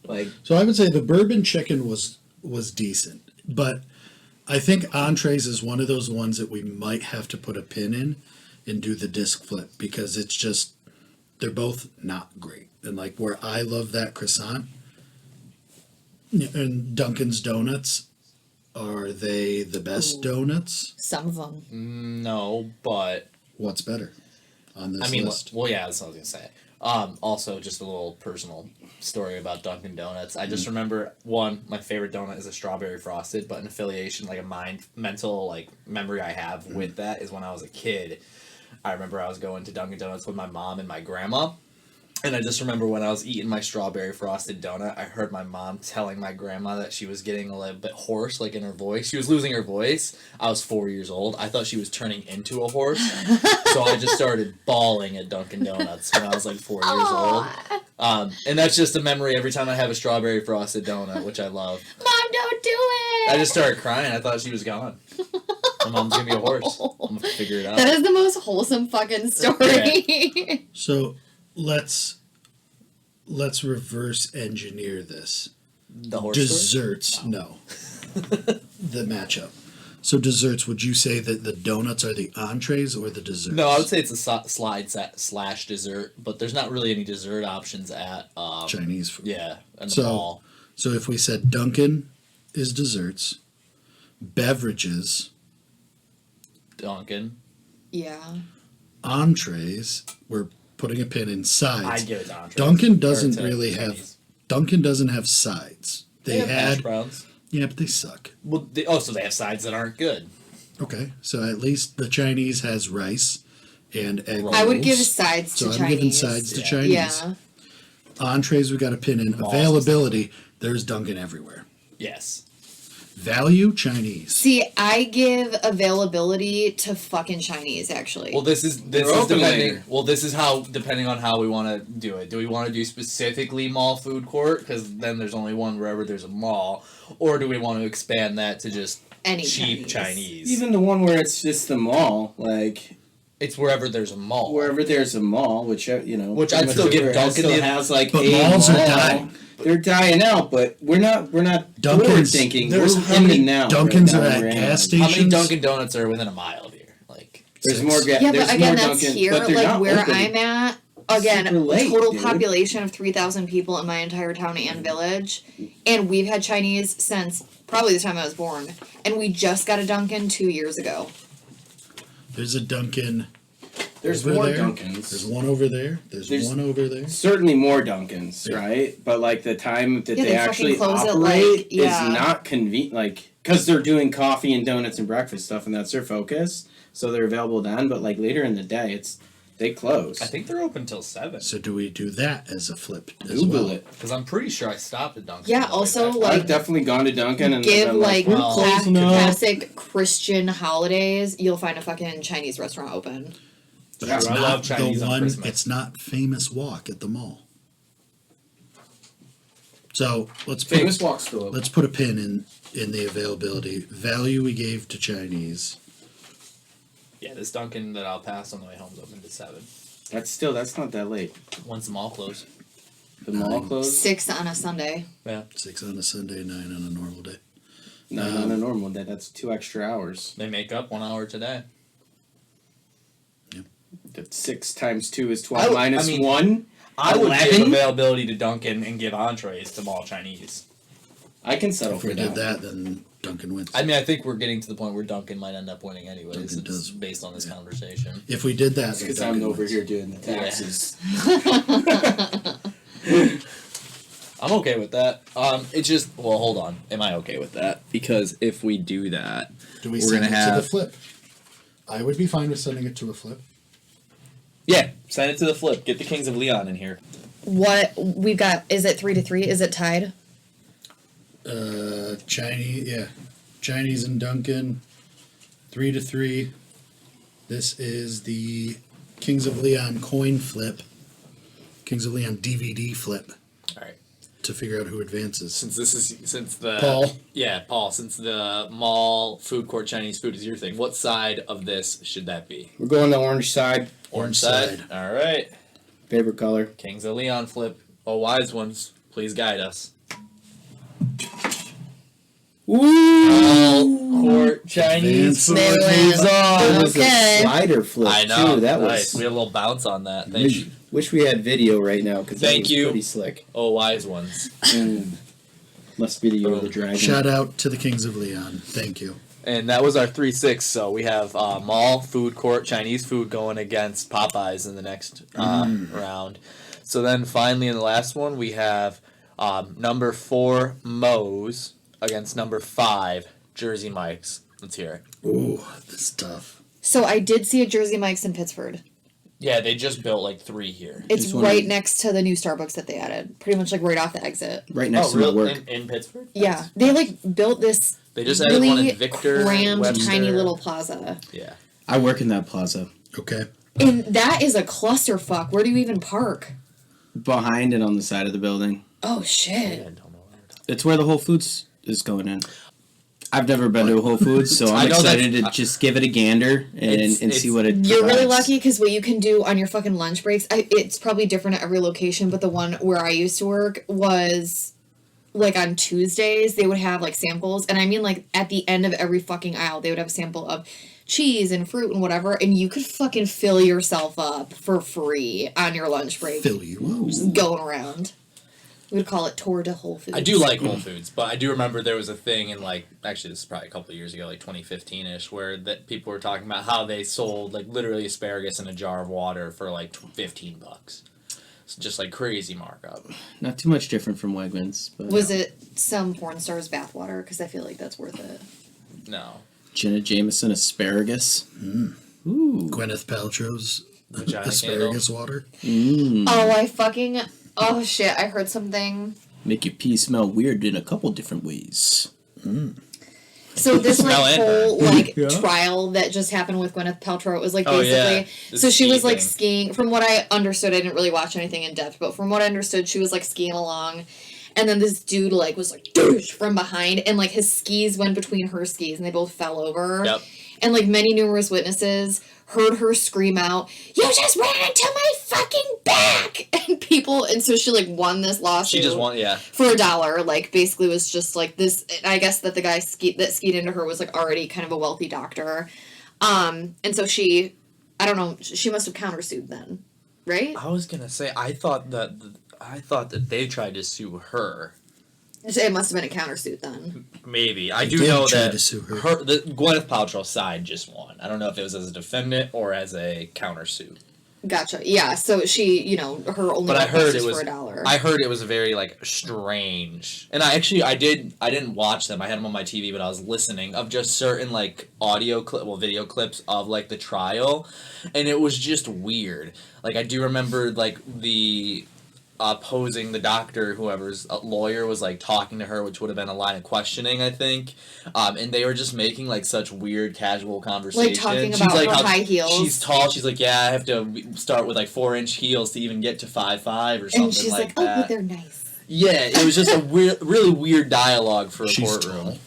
like So I would say the bourbon chicken was decent, but I think entrees is one of those ones that we might have to put a pin in and do the disc flip because it's just they're both not great. And like where I love that croissant and Dunkin's Donuts, are they the best Ooh. donuts? Some of them. No, but What's better on this I mean, list? well, yeah, that's what I was gonna say. Also, just a little personal story about Dunkin' Donuts. I just remember my favorite donut is a strawberry frosted, but an affiliation, like a mental like memory I have with that is when I was a kid. I remember I was going to Dunkin' Donuts with my mom and my grandma. And I just remember when I was eating my strawberry frosted donut, I heard my mom telling my grandma that she was getting a little bit hoarse, like in her voice. She was losing her voice. I was 4 years old. I thought she was turning into a horse. So I just started bawling at Dunkin' Donuts when I was like 4 years old. And that's just a memory every time I have a strawberry frosted donut, which I love. Mom, don't do it. I just started crying. I thought she was gone. My mom's gonna be a horse. I'm gonna figure it out. That is the most wholesome fucking story. So let's reverse engineer this. The horse story? Desserts, no. The matchup. So desserts, would you say that the donuts are the entrees or the desserts? No, I would say it's a slide set / dessert, but there's not really any dessert options at Chinese food. Yeah, in the So- mall. So if we said Dunkin' is desserts, beverages, Dunkin'. Yeah. entrees, we're putting a pin in sides. I'd give it to entrees. Dunkin' Or doesn't to really have Chinese. Dunkin' doesn't have sides. They have hash had browns. yeah, but they suck. Well, so they have sides that aren't good. Okay, so at least the Chinese has rice and egg rolls. I would give sides So to I'm Chinese. giving sides to Yeah. Chinese. Yeah. Entrees, we got to pin in. Malls. Availability, there's Dunkin' everywhere. Yes. Value, Chinese. See, I give availability to fucking Chinese, actually. Well, this is open depending. later. Well, this is how depending on how we want to do it. Do we want to do specifically mall food court because then there's only one wherever there's a mall, or do we want to expand that to just Any cheap Chinese? even the one where it's just the mall, like It's wherever there's a mall. wherever there's a mall, which you know, Which I'd still give Dunkin' still the- has like But a malls are mall. dying. They're dying out, but we're not forward Dunkin's- thinking. there's We're how in the many now. Dunkin's right are now, at we're in gas now. How many stations? Dunkin' Donuts are within a mile of here? Like There's 6. more. yeah, there's but again, more that's Dunkin', here. but they're Like not where open. I'm at, again, Super late, total dude. population of 3,000 people in my entire town and village, and we've had Chinese since probably the time I was born, and we just got a Dunkin' 2 years ago. There's a Dunkin' There's over more there. Dunkins. There's one over there. There's one over there. Certainly more Dunkins, Yeah. right? But like the time that Yeah, they they actually fucking close at, operate like, yeah. is not convenient. Like because they're doing coffee and donuts and breakfast stuff, and that's their focus. So they're available then. But like later in the day, they close. I think they're open till 7. So do we do that as a flip as Google well? it. Because I'm pretty sure I stopped at Dunkin'. Yeah, on the way also, back. like, I've definitely gone to Dunkin' and Give been like we're well, closing up. classic Christian holidays, you'll find a fucking Chinese restaurant open. But True, it's I not love the Chinese on one. Christmas. It's not Famous Walk at the mall. So let's put Famous walks though. let's put a pin in the availability value we gave to Chinese. Yeah, this Dunkin' that I'll pass on the way home is open to 7. That's not that late. Once the mall closed. The mall 9. closed. 6 on a Sunday. Yeah. 6 on a Sunday, 9 on a normal day. Not on a normal day. That's 2 extra hours. They make up 1 hour today. That 6 times 2 is 12 minus 1. I would give 11? availability to Dunkin' and give entrees to mall Chinese. I can settle If for we did that, then Duncan wins. I mean, I think we're getting to the point where Dunkin' might end up winning anyways. Dunkin' It's does. based on this conversation. If we did that, then because I'm Duncan over wins. here doing the taxes. I'm okay with that. It's just, well, hold on. Am I okay with that? Because if we do that, Do we we're send gonna it have to the flip? I would be fine with sending it to a flip. yeah, send it to the flip. Get the Kings of Leon in here. What we've got, is it 3-3? Is it tied? Chinese and Duncan, 3-3. This is the Kings of Leon coin flip, Kings of Leon DVD flip. All right. To figure out who advances. Since the Paul. Yeah, Paul. Since the mall food court Chinese food is your thing, what side of this should that be? We're going the orange side. Orange side. All right. Favorite color. Kings of Leon flip. Oh, wise ones, please guide us. Mall court Chinese food Advance. They win. moves on. There was Okay. a slider flip I know. too. That nice. was. We had a little bounce on that. Thank you. Wish we had video right now because that Thank was you. pretty slick. Oh, wise ones. Must be the year of the dragon. Shout out to the Kings of Leon. Thank you. And that was our 3-6. So we have mall food court Chinese food going against Popeyes in the next round. So then finally in the last one we have number 4 Moe's against number 5 Jersey Mike's. Let's hear it. Ooh, this is tough. So I did see a Jersey Mike's in Pittsburgh. Yeah, they just built like 3 here. It's Just right wondering- next to the new Starbucks that they added. Pretty much like right off the exit. Right next to my work. In Pittsburgh? Yeah. They like built this They just added one really in Victor, crammed Webster. tiny little plaza. Yeah. I work in that plaza. Okay. And that is a clusterfuck. Where do you even park? Behind and on the side of the building. Oh I shit. don't know what we're talking It's where the Whole Foods is going in. I've never been to a Whole Foods, so I I'm know excited that's- to just give it a gander It's- and see what it You're really provides. lucky because what you can do on your fucking lunch breaks, it's probably different at every location, but the one where I used to work was like on Tuesdays, they would have like samples. And I mean, like at the end of every fucking aisle, they would have a sample of cheese and fruit and whatever. And you could fucking fill yourself up for free on your lunch break. Fill you up. Just going around. We would call it tour to Whole Foods. I do like Whole Foods, but I do remember there was a thing in like, actually this is probably a couple of years ago, like 2015-ish, where that people were talking about how they sold like literally asparagus in a jar of water for like $15. It's just like crazy markup. Not too much different from Wegmans. But Was it some porn star's bathwater? Because I feel like that's worth it. No. Jenna Jameson asparagus? Ooh. Gwyneth Paltrow's Vagina asparagus water. Oh shit, I heard something. Make your pee smell weird in a couple different ways. So this like Smell it. whole like Yeah. trial that just happened with Gwyneth Paltrow, it was like Oh, yeah. basically The so she was ski like thing. skiing. From what I understood, I didn't really watch anything in depth, but from what I understood, she was like skiing along, and then this dude like was like douche from behind, and like his skis went between her skis, and they both fell over. Yep. And like many numerous witnesses heard her scream out, "You just ran into my fucking back!" And people, and so she like won this lawsuit. She just won, yeah. For $1, like basically was just like this. I guess that the guy that skied into her was like already kind of a wealthy doctor, and so she, I don't know, she must have countersued then, right? I was gonna say I thought that they tried to sue her. It must have been a countersuit then. Maybe I They do did know try that to sue her. the Gwyneth Paltrow side just won. I don't know if it was as a defendant or as a countersuit. Gotcha. Yeah. So she, you know, her only. But I heard request it was for $1. I heard it was very like strange, and I didn't watch them. I had them on my TV, but I was listening of just certain like video clips of like the trial, and it was just weird. Like I do remember like posing the doctor, whoever's lawyer was like talking to her, which would have been a line of questioning, I think. And they were just making like such weird casual conversation. Like talking She's about like her how high heels. she's tall. She's like, yeah, I have to start with like 4-inch heels to even get to 5'5" or something and she's like, that. oh, but they're nice. Yeah, it was just a really weird dialogue for a She's courtroom. tall.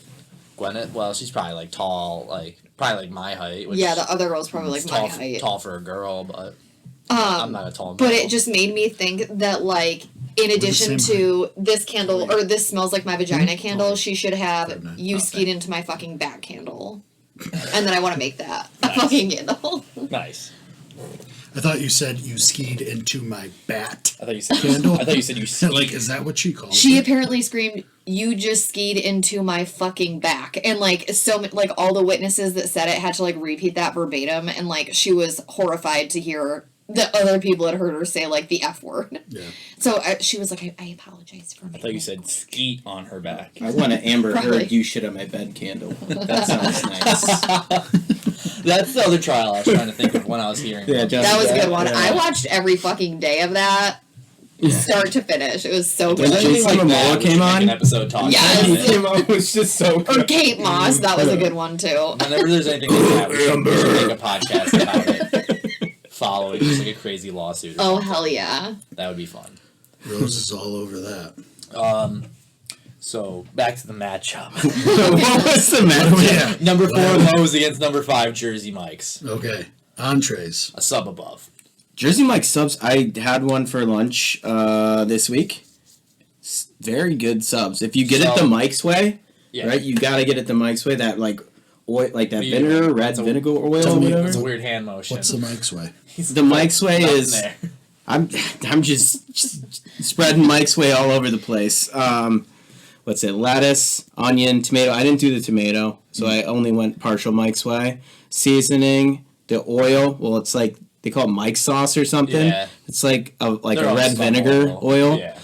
Gwyneth, well, she's probably like tall, like probably like my height. Which Yeah, the other girl's probably like tall, my height. tall for a girl, but I'm not a tall. But girl. it just made me think that, like, in addition to this candle, or this smells like my vagina candle, she should have you skied into my fucking back candle. And then I want to make that a fucking candle. Nice. I thought you said you skied into my bat. I thought you said Candle? I thought you said you skied. Like, is that what she calls She it? apparently screamed, "You just skied into my fucking back," and like like all the witnesses that said it had to like repeat that verbatim, and like she was horrified to hear that other people had heard her say like the F word. Yeah. So she was like, "I apologize for." I thought you said skeet on her back. I want to Amber Probably. Heard you shit on my bed candle. That sounds nice. That's the other trial I was trying to think of when I was hearing. Yeah, about just- That was a Yeah, good one. yeah. I watched every fucking day of that, start to finish. It was so Was good. that Anything Jason like that, Momoa we should came make on? an episode talking Yes. about He it. came on, it was just so Or good. Kate Moss, that was a good one too. Whenever there's anything like that, we should make a podcast about it. Following just like a crazy lawsuit. Or Oh something. hell yeah! That would be fun. Rose is all over that. So back to the matchup. What was the matter? Yeah. Number 4 Moe's against number 5 Jersey Mike's. Okay. Entrees. A sub above. Jersey Mike subs. I had one for lunch this week. Very good subs. If you get it the Mike's way, Yeah. right? You gotta get it the Mike's way. That like oil, like that Yeah. vinegar, red It's a- vinegar oil, tell or me- whatever. It's a weird hand motion. What's the Mike's way? The Mike's way Nothing is. there. I'm just spreading Mike's way all over the place. What's it? Lettuce, onion, tomato. I didn't do the tomato, so I only went partial Mike's way. Seasoning, the oil. Well, it's like they call it Mike's sauce or something. Yeah. It's like a They're all red some vinegar oil. Yeah.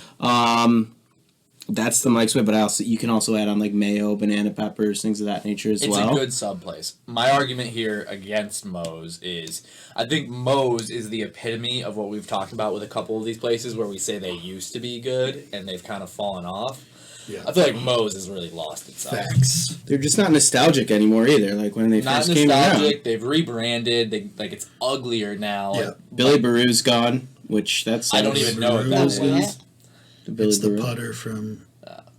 That's the Mike's way, but you can also add on like mayo, banana peppers, things of that nature as It's well. a good sub place. My argument here against Moe's is I think Moe's is the epitome of what we've talked about with a couple of these places where we say they used to be good and they've kind of fallen off. Yeah. I feel like Moe's has really lost itself. Facts. They're just not nostalgic anymore either. Like when they Not first came around. nostalgic. They've rebranded. Like it's uglier now. Yeah. Like, Billy Baru's gone, which that's I don't even know what that Baru's was. The Billy It's the Baru. putter from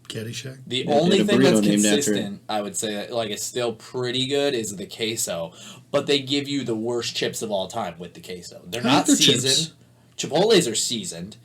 Caddyshack. The Yeah, only did a thing that's burrito named after it. consistent, I would say, that, like, is still pretty good is the queso. But they give you the worst chips of all time with the queso. They're I like not their seasoned. Chipotle's are seasoned.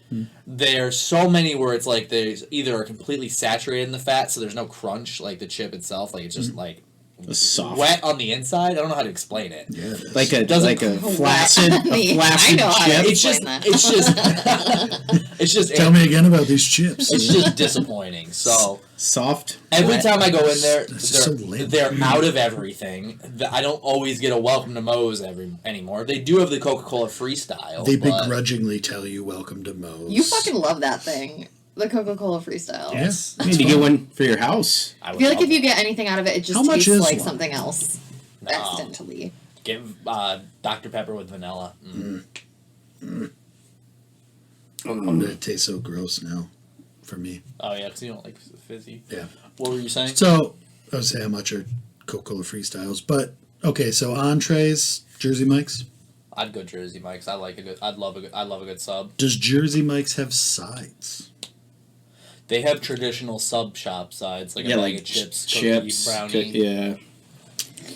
There's so many where it's like they either are completely saturated in the fat, so there's no crunch, like the chip itself. Like, it's just, like, Soft. wet on the inside. I don't know how to explain it. Yeah. It is. Like a Doesn't- flaccid, I flaccid know how to chip. It's just, explain that. it's just, Tell me again about these chips. it's just disappointing. So. Soft. Every wet. time I go in there, It's just so lame. they're out of everything. I don't always get a welcome to Moe's anymore. They do have the Coca-Cola Freestyle. They but begrudgingly tell you welcome to Moe's. You fucking love that thing, the Coca-Cola Freestyle. Yes. Yeah. Maybe get one for your house. I I would feel like love if you get anything out of it, it just How much tastes is like one? something else. No. Accidentally. give Dr. Pepper with vanilla. It tastes so gross now for me. Oh yeah, because you don't like fizzy. Yeah. What were you saying? So, I would say how much are Coca-Cola Freestyles. But, okay, so entrees, Jersey Mike's. I'd go Jersey Mike's. I love a good sub. Does Jersey Mike's have sides? They have traditional sub shop sides, like Yeah, a bag like of chips, chips, cookie, brownie. yeah.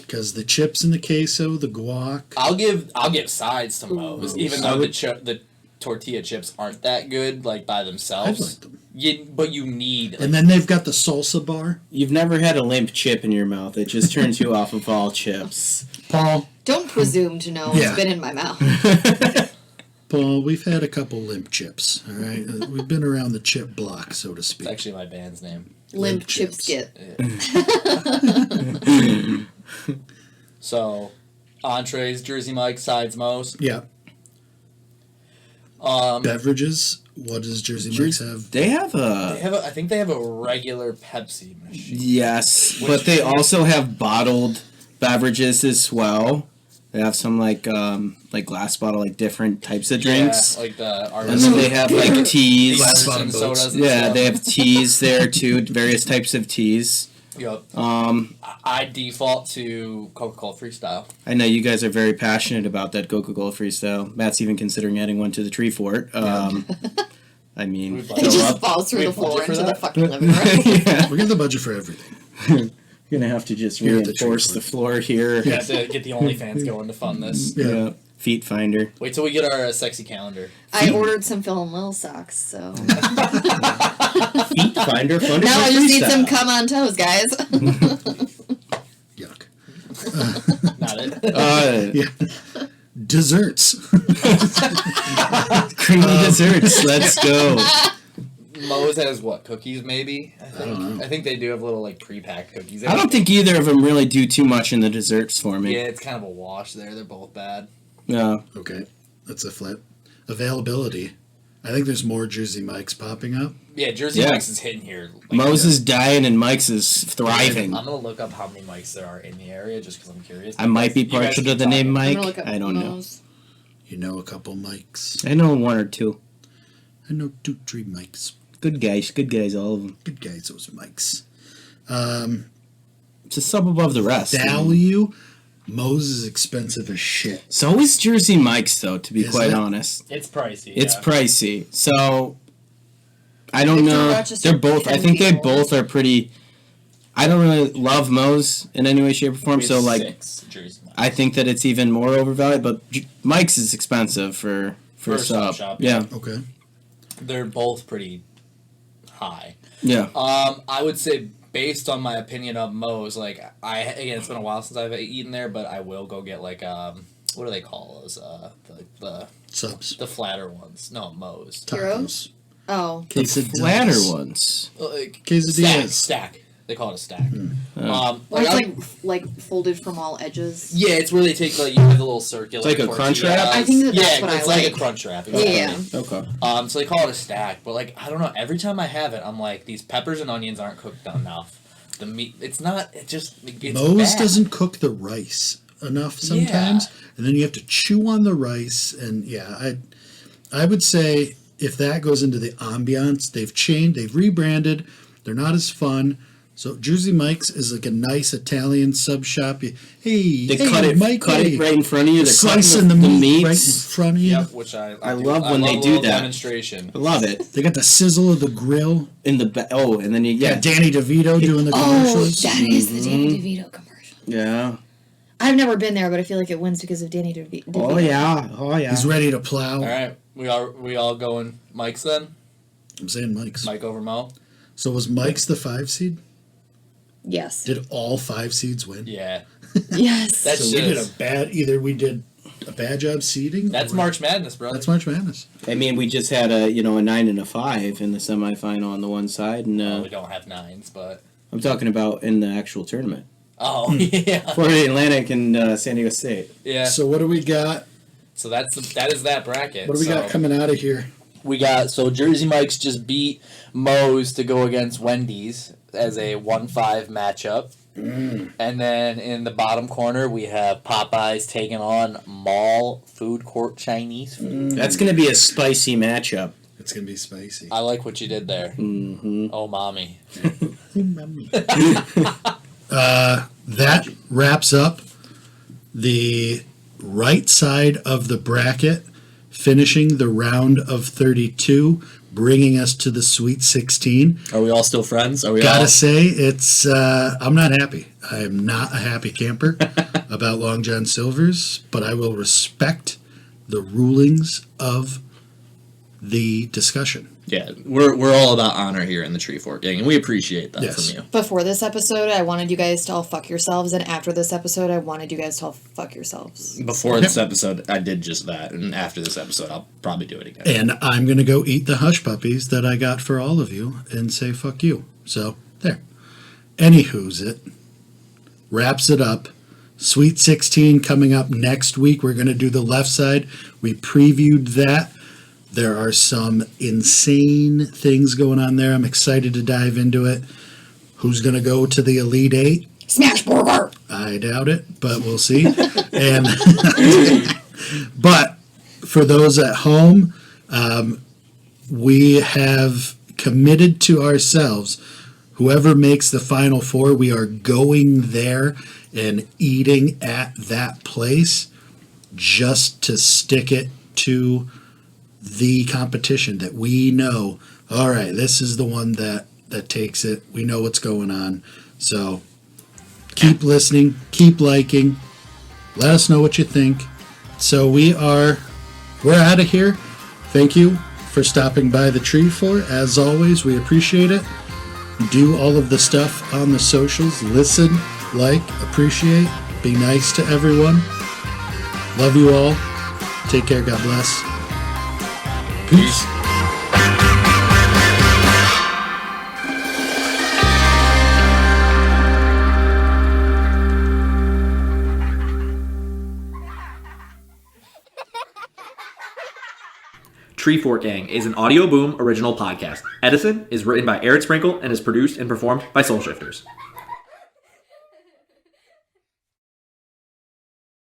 Because the chips and the queso, the guac. I'll give sides to Moe's, even I though would- the tortilla chips aren't that good, like by I themselves. like them. But you need. And then they've got the salsa bar. You've never had a limp chip in your mouth. It just turns you off of all chips. Paul, Don't presume to know Yeah. what's been in my mouth. Paul, we've had a couple limp chips, all right? We've been around the chip block, so to It's speak. actually my band's name. Limp chip chips. skit. So, entrees, Jersey Mike's, sides Moe's. Yeah. Beverages, what does Jersey Mike's have? They have I think they have a regular Pepsi machine. yes, but they also have bottled beverages as well. They have some like glass bottle, like different types of drinks. Yeah, like the And artisan. then they have like teas. Glass artisan bottom boats. sodas and Yeah, stuff. they have teas there too, various types of teas. Yep. Um, I default to Coca-Cola Freestyle. I know you guys are very passionate about that Coca-Cola Freestyle. Matt's even considering adding one to the tree fort. I mean, We It budget- fill just up. falls through We the floor budget for into the that? fucking living room. Yeah. We got the budget for everything. You're gonna have to just Here at the reinforce tree the fort. floor here. We have to get the OnlyFans going to fund this. Yeah. Feet finder. Wait till we get our sexy calendar. I ordered some Phil and Lil socks, so Feet finder. Funded now for I just need freestyle. some come on toes, guys. Yuck. Not it. Yeah. Desserts. Creamy desserts. Let's go. Moe's has what, cookies maybe? I don't know. think they do have little like pre-packed cookies. I don't think either of them really do too much in the desserts for me. Yeah, it's kind of a wash there. They're both bad. Yeah. Okay, that's a flip. Availability. I think there's more Jersey Mike's popping up. Yeah, Jersey Yeah. Mike's is hitting here. Like, Moe's is dying and Mike's is thriving. I'm gonna look up how many Mikes there are in the area just because I'm curious. I might be You guys partial to keep the name talking. I'm Mike. gonna look up I don't know. Moe's. You know a couple Mikes. I know one or two. I know 2-3 Mikes. Good guys, all of them. Good guys, those Mikes. It's a sub above the rest. Value. Moe's is expensive as shit. So is Jersey Mike's, though, to be Is quite it? honest. It's pricey. It's yeah. pricey. So, I don't If they're know. Rochester, They're both, I ten think they people. both are pretty. I don't really love Moe's in any way, shape, or form. We So, have like, 6 Jersey Mike's. I think that it's even more overvalued. But Mike's is expensive for For a sub. shop, Yeah. Okay. They're both pretty high. Yeah. I would say based on my opinion of Moe's, like again, it's been a while since I've eaten there, but I will go get like what do they call those? Subs. The flatter ones. No, Moe's. Tacos. Oh, Quesadillas. Flatter ones. Like Quesadillas. stack. They call it a stack. well, Like, it's like folded from all edges. yeah, it's where they take like you have the little circular. It's like a crunch tortillas. wrap? I think that that's yeah, what I it's like a like. crunch wrap. Yeah. Exactly. Okay. So they call it a stack, but like I don't know. Every time I have it, I'm like these peppers and onions aren't cooked enough. The meat, it's not. It just it's Moe's bad. doesn't cook the rice enough sometimes, and then you have to chew on the rice. And yeah, I would say if that goes into the ambiance, they've changed, they've rebranded. They're not as fun. So Jersey Mike's is like a nice Italian sub shop. Hey, They hey, cut it Mike, cut hey. it right in front of you. They're Slicing cutting the meat meats. right in front of you. Yep, which I love when they a do little that. demonstration. I love it. They got the sizzle of the grill. In the and then you Yeah, Danny DeVito doing the Oh, commercials. that is the Danny DeVito commercial. yeah. I've never been there, but I feel like it wins because of Danny DeVito. Oh yeah. He's ready to plow. All right, we all going Mike's then. I'm saying Mike's. Mike over Mo. So was Mike's the 5 seed? Yes. Did all 5 seeds win? Yeah, Yes. That's So we did just- either we did a bad job seeding. that's or- March Madness, bro. That's March Madness. I mean, we just had a 9 and a 5 in the semifinal on the one side, and Well, we don't have 9s, but I'm talking about in the actual tournament oh yeah, for the Atlantic and San Diego State. yeah. So what do we got? So that is that bracket. What do we got So coming out of here? We got Jersey Mike's just beat Moe's to go against Wendy's as a 1-5 matchup. And then in the bottom corner, we have Popeyes taking on Mall Food Court Chinese food. That's going to be a spicy matchup. It's gonna be spicy. I like what you did there. Mm-hmm. Oh, mommy. That wraps up the right side of the bracket, finishing the round of 32, bringing us to the Sweet 16. Are we all still friends? Are we Gotta all? say, it's I'm not happy. I am not a happy camper about Long John Silver's, but I will respect the rulings of the discussion. Yeah, we're all about honor here in the Tree Fort Gang, and we appreciate that Yes. from you. Before this episode, I wanted you guys to all fuck yourselves, and after this episode, I wanted you guys to all fuck yourselves. Before this episode, I did just that, and after this episode, I'll probably do it again. And I'm going to go eat the hush puppies that I got for all of you and say fuck you. So, there. Anywho's it. Wraps it up. Sweet 16 coming up next week. We're going to do the left side. We previewed that. There are some insane things going on there. I'm excited to dive into it. Who's going to go to the Elite Eight? Smash Burger! I doubt it, but we'll see. And but for those at home, we have committed to ourselves. Whoever makes the Final Four, we are going there and eating at that place just to stick it to the competition that we know. All right, this is the one that takes it. We know what's going on. So keep listening, keep liking. Let us know what you think. So we're out of here. Thank you for stopping by the Tree Fort. As always, we appreciate it. Do all of the stuff on the socials. Listen, like, appreciate, be nice to everyone. Love you all. Take care. God bless. Peace. Tree Fort Gang is an Audio Boom original podcast. Edison is written by Eric Sprinkle and is produced and performed by Soul Shifters.